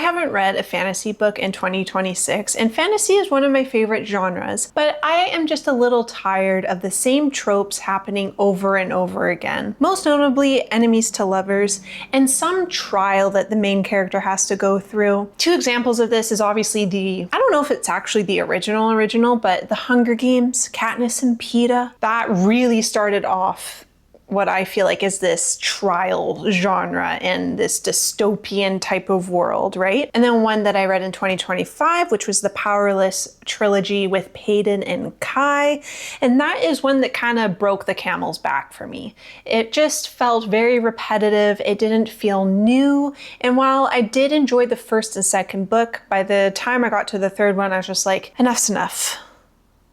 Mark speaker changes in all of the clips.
Speaker 1: haven't read a fantasy book in 2026, and fantasy is one of my favorite genres, but I am just a little tired of the same tropes happening over and over again. Most notably, enemies to lovers, and some trial that the main character has to go through. Two examples of this is obviously I don't know if it's actually the original, but The Hunger Games, Katniss and Peeta. That really started off what I feel like is this trial genre in this dystopian type of world, right? And then one that I read in 2025, which was the Powerless trilogy with Peyton and Kai. And that is one that kind of broke the camel's back for me. It just felt very repetitive. It didn't feel new. And while I did enjoy the first and second book, by the time I got to the third one, I was just like, enough's enough.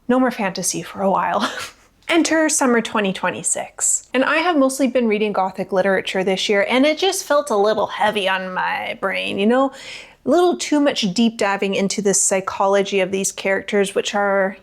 Speaker 1: No more fantasy for a while. Enter summer 2026. And I have mostly been reading Gothic literature this year, and it just felt a little heavy on my brain, you know? A little too much deep diving into the psychology of these characters, which are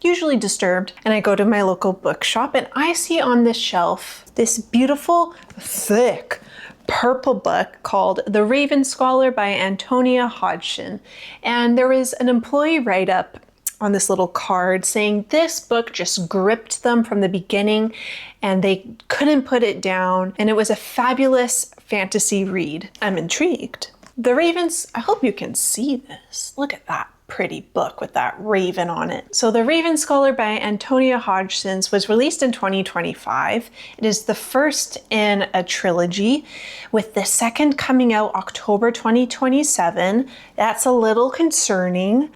Speaker 1: usually disturbed. And I go to my local bookshop and I see on this shelf this beautiful, thick, purple book called The Raven Scholar by Antonia Hodgson. And there was an employee write-up on this little card saying this book just gripped them from the beginning and they couldn't put it down, and it was a fabulous fantasy read. I'm intrigued. The Ravens, I hope you can see this. Look at that pretty book with that raven on it. So The Raven Scholar by Antonia Hodgson was released in 2025. It is the first in a trilogy, with the second coming out October 2027. That's a little concerning.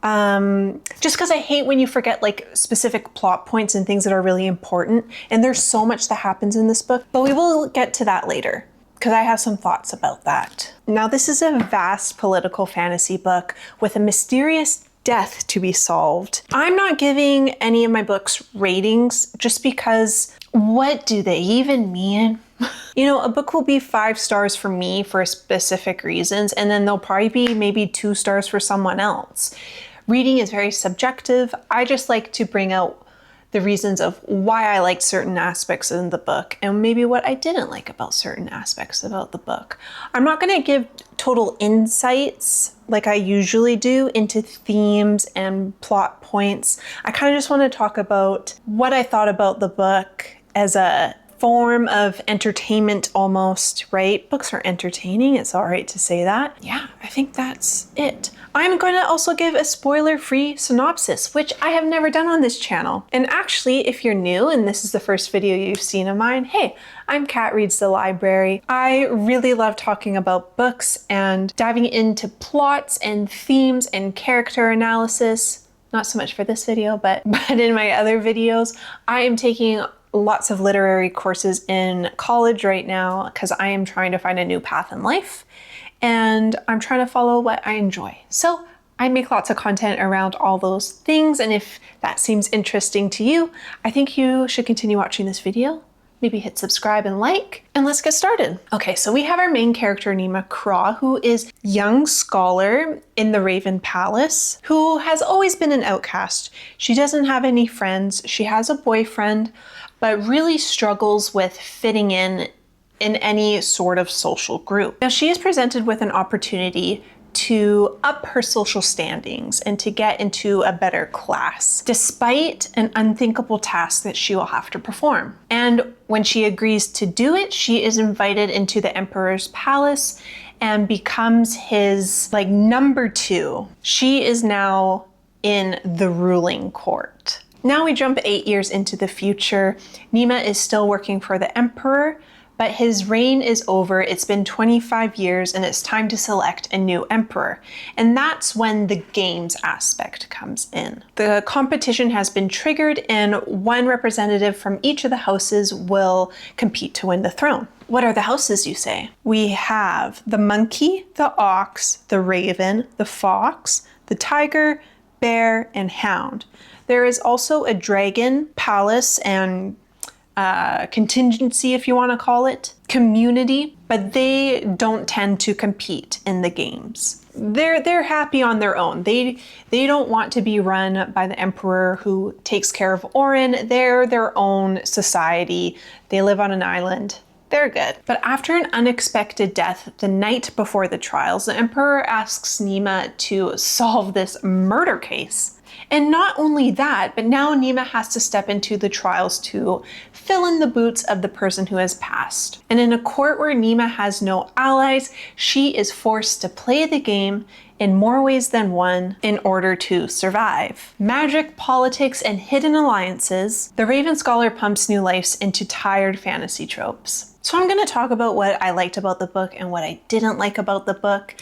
Speaker 1: Just because I hate when you forget like specific plot points and things that are really important. And there's so much that happens in this book, but we will get to that later, because I have some thoughts about that. Now, this is a vast political fantasy book with a mysterious death to be solved. I'm not giving any of my books ratings just because what do they even mean? You know, a book will be 5 stars for me for specific reasons, and then there'll probably be maybe 2 stars for someone else. Reading is very subjective. I just like to bring out the reasons of why I liked certain aspects in the book and maybe what I didn't like about certain aspects about the book. I'm not going to give total insights like I usually do into themes and plot points. I kind of just want to talk about what I thought about the book as a form of entertainment almost, right? Books are entertaining. It's all right to say that. Yeah, I think that's it. I'm going to also give a spoiler-free synopsis, which I have never done on this channel. And actually, if you're new and this is the first video you've seen of mine, hey, I'm Kat Reads the Library. I really love talking about books and diving into plots and themes and character analysis. Not so much for this video, but in my other videos. I am taking lots of literary courses in college right now because I am trying to find a new path in life and I'm trying to follow what I enjoy. So I make lots of content around all those things, and if that seems interesting to you, I think you should continue watching this video. Maybe hit subscribe and like, and let's get started. Okay, so we have our main character, Neema Kraa, who is young scholar in the Raven Palace, who has always been an outcast. She doesn't have any friends. She has a boyfriend, but really struggles with fitting in any sort of social group. Now, she is presented with an opportunity to up her social standings and to get into a better class, despite an unthinkable task that she will have to perform. And when she agrees to do it, she is invited into the Emperor's palace and becomes his like number 2. She is now in the ruling court. Now we jump 8 years into the future. Neema is still working for the Emperor, but his reign is over. It's been 25 years and it's time to select a new emperor. And that's when the games aspect comes in. The competition has been triggered and one representative from each of the houses will compete to win the throne. What are the houses, you say? We have the monkey, the ox, the raven, the fox, the tiger, bear, and hound. There is also a dragon, palace, and contingency, if you want to call it, community, but they don't tend to compete in the games. They're happy on their own. They don't want to be run by the emperor who takes care of Orren. They're their own society. They live on an island. They're good. But after an unexpected death the night before the trials, the Emperor asks Neema to solve this murder case. And not only that, but now Neema has to step into the trials to fill in the boots of the person who has passed. And in a court where Neema has no allies, she is forced to play the game in more ways than one in order to survive. Magic, politics, and hidden alliances, the Raven Scholar pumps new life into tired fantasy tropes. So I'm going to talk about what I liked about the book and what I didn't like about the book.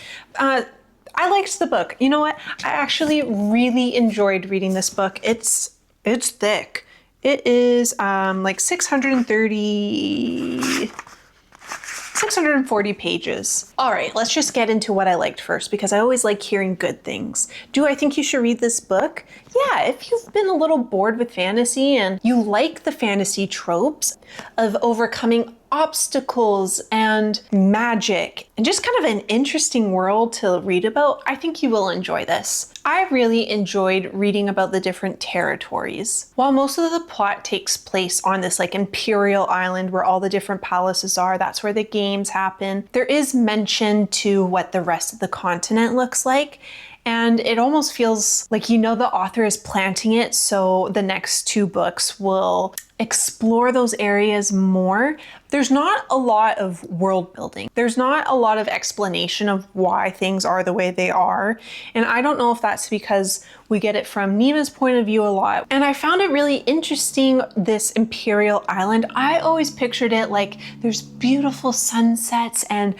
Speaker 1: I liked the book. You know what? I actually really enjoyed reading this book. It's thick. It is like 640 pages. All right, let's just get into what I liked first, because I always like hearing good things. Do I think you should read this book? Yeah, if you've been a little bored with fantasy and you like the fantasy tropes of overcoming obstacles and magic and just kind of an interesting world to read about, I think you will enjoy this. I really enjoyed reading about the different territories. While most of the plot takes place on this like imperial island where all the different palaces are, that's where the games happen, there is mention to what the rest of the continent looks like. And it almost feels like, you know, the author is planting it so the next two books will explore those areas more. There's not a lot of world building. There's not a lot of explanation of why things are the way they are. And I don't know if that's because we get it from Neema's point of view a lot. And I found it really interesting, this imperial island. I always pictured it like there's beautiful sunsets and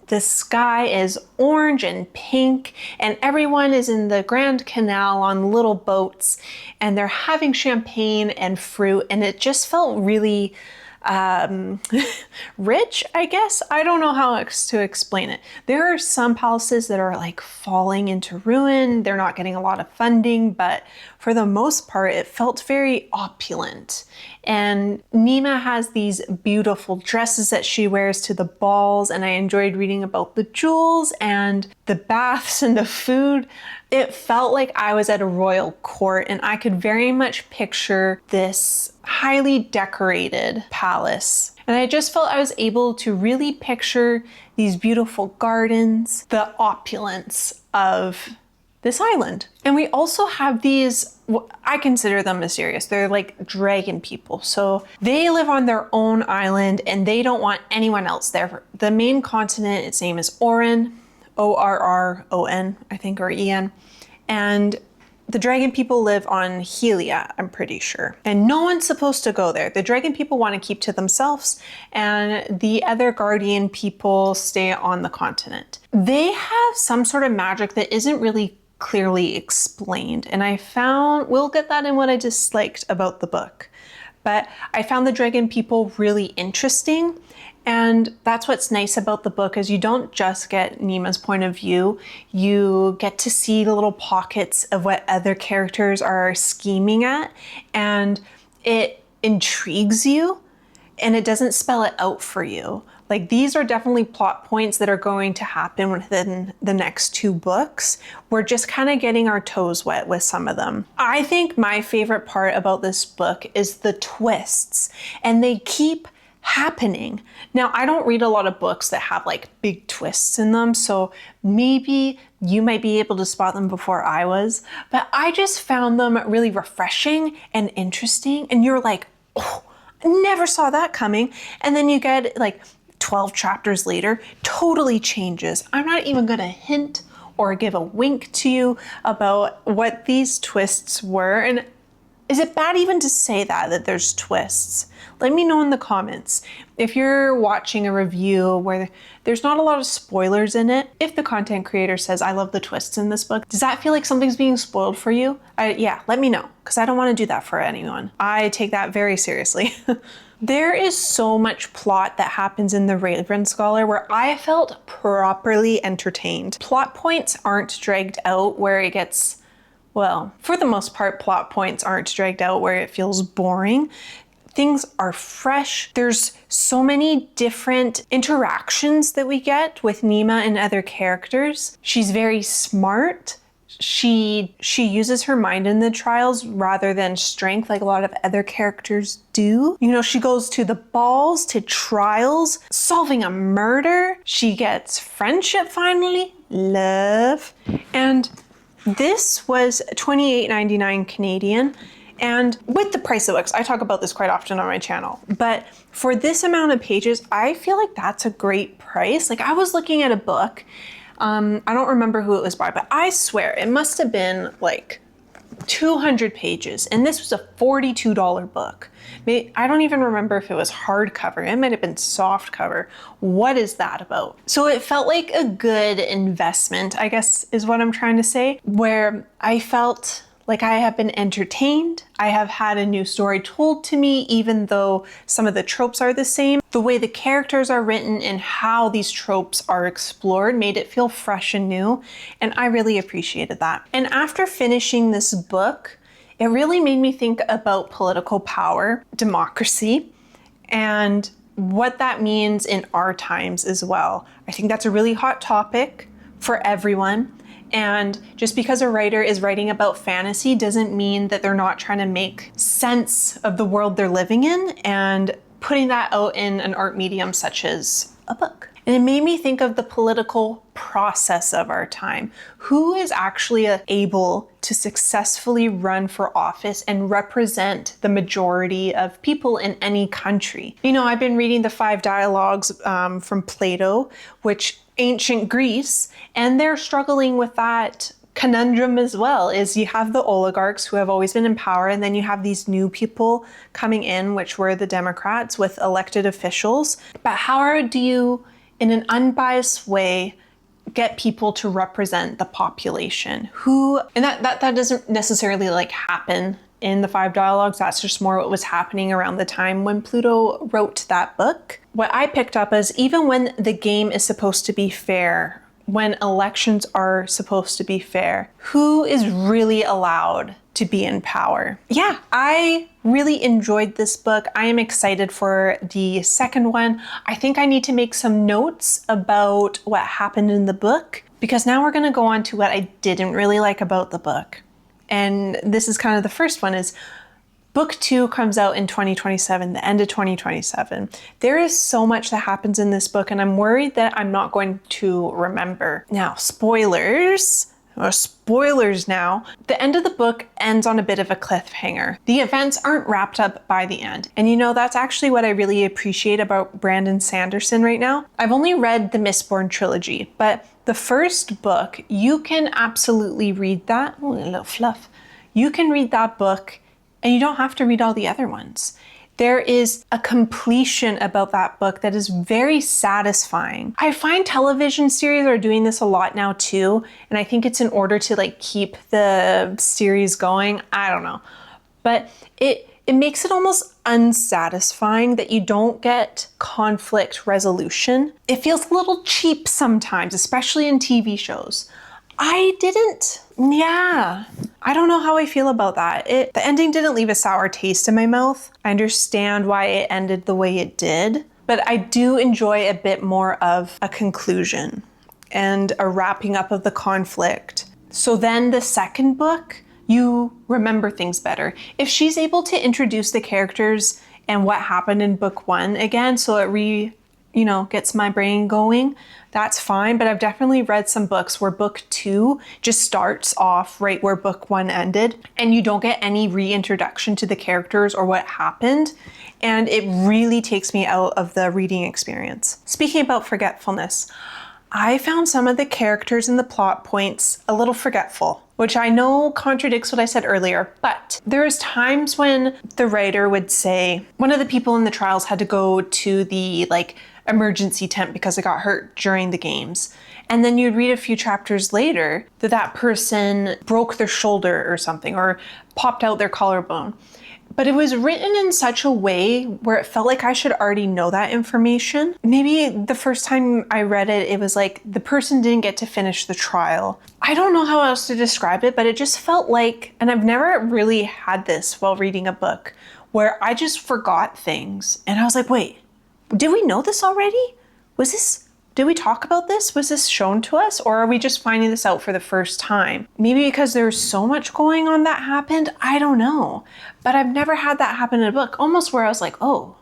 Speaker 1: the sky is orange and pink, and everyone is in the Grand Canal on little boats, and they're having champagne and fruit, and it just felt really rich, I guess. I don't know how to explain it. There are some palaces that are like falling into ruin. They're not getting a lot of funding, but for the most part, it felt very opulent. And Neema has these beautiful dresses that she wears to the balls, and I enjoyed reading about the jewels and the baths and the food. It felt like I was at a royal court, and I could very much picture this highly decorated palace. And I just felt I was able to really picture these beautiful gardens, the opulence of this island. And we also have these, I consider them mysterious. They're like dragon people. So they live on their own island and they don't want anyone else there. The main continent, its name is Orren, Orron, I think, or En. And the dragon people live on Helia, I'm pretty sure. And no one's supposed to go there. The dragon people want to keep to themselves, and the other guardian people stay on the continent. They have some sort of magic that isn't really clearly explained. And we'll get that in what I disliked about the book. But I found the dragon people really interesting. And that's what's nice about the book, is you don't just get Neema's point of view. You get to see the little pockets of what other characters are scheming at, and it intrigues you and it doesn't spell it out for you. Like, these are definitely plot points that are going to happen within the next two books. We're just kind of getting our toes wet with some of them. I think my favorite part about this book is the twists, and they keep happening. Now, I don't read a lot of books that have like big twists in them, so maybe you might be able to spot them before I was, but I just found them really refreshing and interesting, and you're like, oh, I never saw that coming. And then you get like 12 chapters later, totally changes. I'm not even gonna hint or give a wink to you about what these twists were. And is it bad even to say that there's twists? Let me know in the comments. If you're watching a review where there's not a lot of spoilers in it, if the content creator says, I love the twists in this book, does that feel like something's being spoiled for you? Yeah, let me know, because I don't want to do that for anyone. I take that very seriously. There is so much plot that happens in the Raven Scholar where I felt properly entertained. Plot points aren't dragged out where it gets, well, for the most part, plot points aren't dragged out where it feels boring. Things are fresh. There's so many different interactions that we get with Neema and other characters. She's very smart she uses her mind in the trials rather than strength like a lot of other characters do. You know, she goes to the balls, to trials, solving a murder. She gets friendship finally, love. And this was $28.99 Canadian. And with the price of books, I talk about this quite often on my channel, but for this amount of pages, I feel like that's a great price. Like, I was looking at a book, I don't remember who it was by, but I swear it must have been like 200 pages. And this was a $42 book. I don't even remember if it was hardcover. It might have been soft cover. What is that about? So it felt like a good investment, I guess is what I'm trying to say, where I felt like I have been entertained. I have had a new story told to me, even though some of the tropes are the same. The way the characters are written and how these tropes are explored made it feel fresh and new, and I really appreciated that. And after finishing this book, it really made me think about political power, democracy, and what that means in our times as well. I think that's a really hot topic for everyone. And just because a writer is writing about fantasy doesn't mean that they're not trying to make sense of the world they're living in and putting that out in an art medium such as a book. And it made me think of the political process of our time. Who is actually able to successfully run for office and represent the majority of people in any country? You know, I've been reading the 5 dialogues from Plato, which ancient Greece, and they're struggling with that conundrum as well. Is you have the oligarchs who have always been in power, and then you have these new people coming in, which were the Democrats with elected officials. But how do you, in an unbiased way, get people to represent the population? Who, and that doesn't necessarily like happen in the 5 dialogues. That's just more what was happening around the time when Pluto wrote that book. What I picked up is even when the game is supposed to be fair, when elections are supposed to be fair, who is really allowed to be in power? Yeah, I really enjoyed this book. I am excited for the second one. I think I need to make some notes about what happened in the book, because now we're gonna go on to what I didn't really like about the book. And this is kind of the first one, is book 2 comes out in 2027, the end of 2027. There is so much that happens in this book, and I'm worried that I'm not going to remember. Now, spoilers now. The end of the book ends on a bit of a cliffhanger. The events aren't wrapped up by the end. And you know, that's actually what I really appreciate about Brandon Sanderson right now. I've only read the Mistborn trilogy, but the first book, you can absolutely read that. Oh, a little fluff. You can read that book and you don't have to read all the other ones. There is a completion about that book that is very satisfying. I find television series are doing this a lot now too, and I think it's in order to like keep the series going. I don't know. But it makes it almost unsatisfying that you don't get conflict resolution. It feels a little cheap sometimes, especially in TV shows. I don't know how I feel about that. The ending didn't leave a sour taste in my mouth. I understand why it ended the way it did, but I do enjoy a bit more of a conclusion and a wrapping up of the conflict. So then the second book, you remember things better. If she's able to introduce the characters and what happened in book 1 again, so it gets my brain going, that's fine. But I've definitely read some books where book 2 just starts off right where book 1 ended, and you don't get any reintroduction to the characters or what happened. And it really takes me out of the reading experience. Speaking about forgetfulness, I found some of the characters and the plot points a little forgetful, which I know contradicts what I said earlier, but there's times when the writer would say, one of the people in the trials had to go to the emergency tent because it got hurt during the games. And then you'd read a few chapters later that person broke their shoulder or something, or popped out their collarbone. But it was written in such a way where it felt like I should already know that information. Maybe the first time I read it, it was like the person didn't get to finish the trial. I don't know how else to describe it, but it just felt like, and I've never really had this while reading a book, where I just forgot things. And I was like, wait, did we know this already? Did we talk about this? Was this shown to us? Or are we just finding this out for the first time? Maybe because there's so much going on that happened? I don't know. But I've never had that happen in a book, almost where I was like, oh,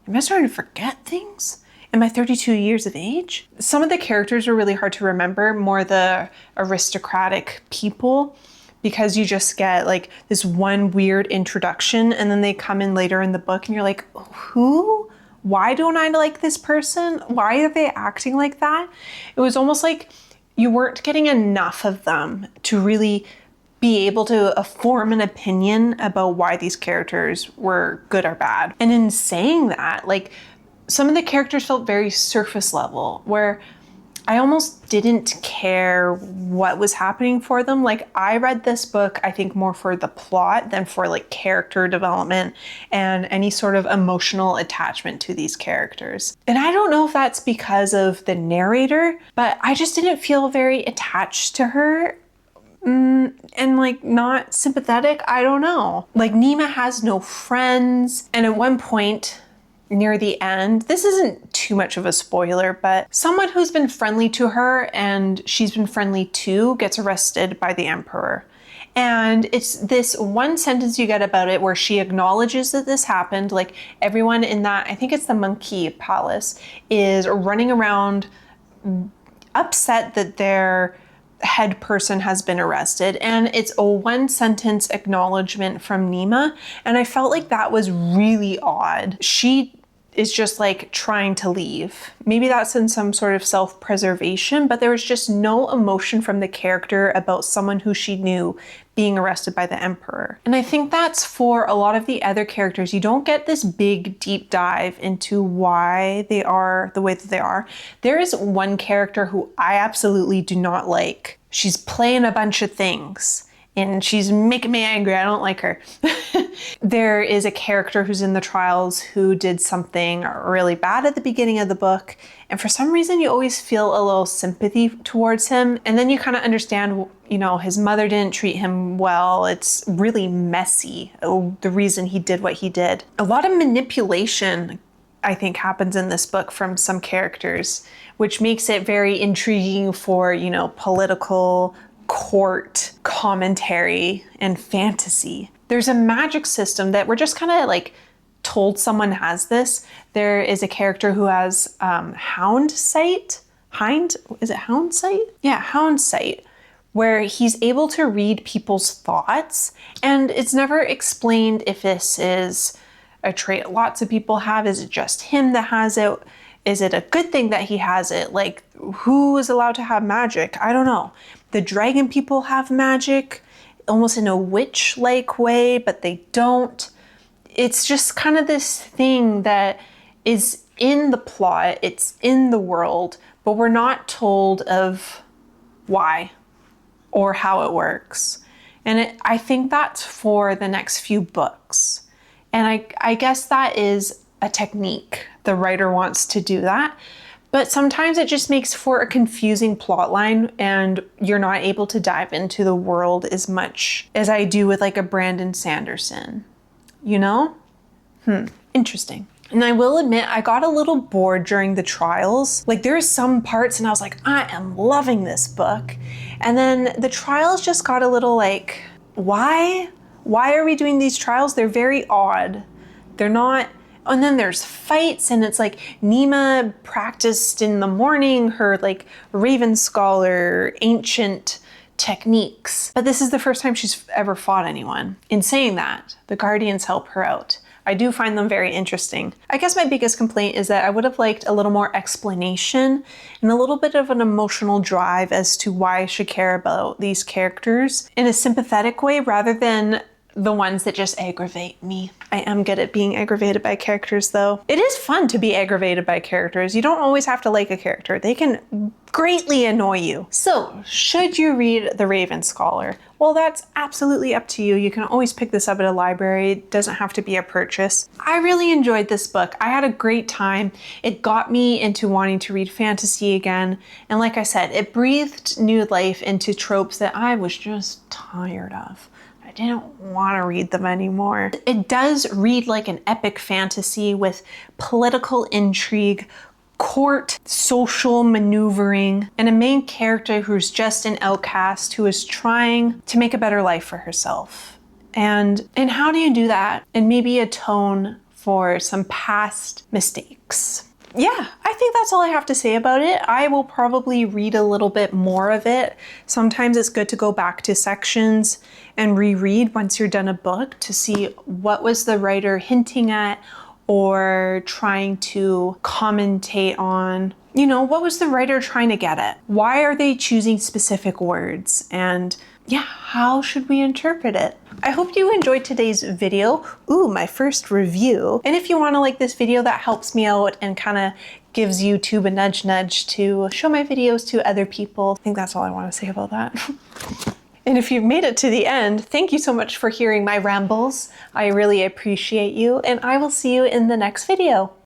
Speaker 1: am I starting to forget things? Am I 32 years of age? Some of the characters were really hard to remember, more the aristocratic people, because you just get like this one weird introduction and then they come in later in the book and you're like, who? Why don't I like this person? Why are they acting like that? It was almost like you weren't getting enough of them to really be able to form an opinion about why these characters were good or bad. And in saying that, like, some of the characters felt very surface level, where I almost didn't care what was happening for them. Like, I read this book, I think, more for the plot than for like character development and any sort of emotional attachment to these characters. And I don't know if that's because of the narrator, but I just didn't feel very attached to her. And like not sympathetic, I don't know. Like, Neema has no friends, and at one point near the end, this isn't too much of a spoiler, but someone who's been friendly to her and she's been friendly to gets arrested by the Emperor. And it's this one sentence you get about it where she acknowledges that this happened. Like, everyone in that, I think it's the Monkey Palace, is running around upset that their head person has been arrested, and it's a one sentence acknowledgement from Neema, and I felt like that was really odd. She is just like trying to leave. Maybe that's in some sort of self-preservation, but there was just no emotion from the character about someone who she knew being arrested by the Emperor. And I think that's for a lot of the other characters. You don't get this big deep dive into why they are the way that they are. There is one character who I absolutely do not like. She's playing a bunch of things and she's making me angry. I don't like her. There is a character who's in the trials who did something really bad at the beginning of the book. And for some reason, you always feel a little sympathy towards him. And then you kind of understand, you know, his mother didn't treat him well. It's really messy, the reason he did what he did. A lot of manipulation, I think, happens in this book from some characters, which makes it very intriguing for, you know, political court commentary and fantasy. There's a magic system that we're just kind of like told someone has this. There is a character who has hound sight, where he's able to read people's thoughts, and it's never explained if this is a trait lots of people have. Is it just him that has it? Is it a good thing that he has it? Like, who is allowed to have magic? I don't know. The dragon people have magic, almost in a witch-like way, but they don't. It's just kind of this thing that is in the plot, it's in the world, but we're not told of why or how it works. And I think that's for the next few books. And I guess that is a technique. The writer wants to do that. But sometimes it just makes for a confusing plot line, and you're not able to dive into the world as much as I do with like a Brandon Sanderson, you know? Interesting. And I will admit, I got a little bored during the trials. Like, there are some parts and I was like, I am loving this book. And then the trials just got a little like, why? Why are we doing these trials? They're very odd. They're not. And then there's fights, and it's like Neema practiced in the morning her like Raven Scholar ancient techniques. But this is the first time she's ever fought anyone. In saying that, the Guardians help her out. I do find them very interesting. I guess my biggest complaint is that I would have liked a little more explanation and a little bit of an emotional drive as to why I should care about these characters in a sympathetic way rather than the ones that just aggravate me. I am good at being aggravated by characters though. It is fun to be aggravated by characters. You don't always have to like a character. They can greatly annoy you. So, should you read The Raven Scholar? Well, that's absolutely up to you. You can always pick this up at a library. It doesn't have to be a purchase. I really enjoyed this book. I had a great time. It got me into wanting to read fantasy again. And like I said, it breathed new life into tropes that I was just tired of. I didn't want to read them anymore. It does read like an epic fantasy with political intrigue, court social maneuvering, and a main character who's just an outcast who is trying to make a better life for herself. And how do you do that? And maybe atone for some past mistakes. Yeah, I think that's all I have to say about it. I will probably read a little bit more of it. Sometimes it's good to go back to sections and reread once you're done a book to see what was the writer hinting at or trying to commentate on. You know, what was the writer trying to get at? Why are they choosing specific words? And yeah, how should we interpret it? I hope you enjoyed today's video. Ooh, my first review. And if you want to like this video, that helps me out and kind of gives YouTube a nudge to show my videos to other people. I think that's all I want to say about that. And if you've made it to the end, thank you so much for hearing my rambles. I really appreciate you, and I will see you in the next video.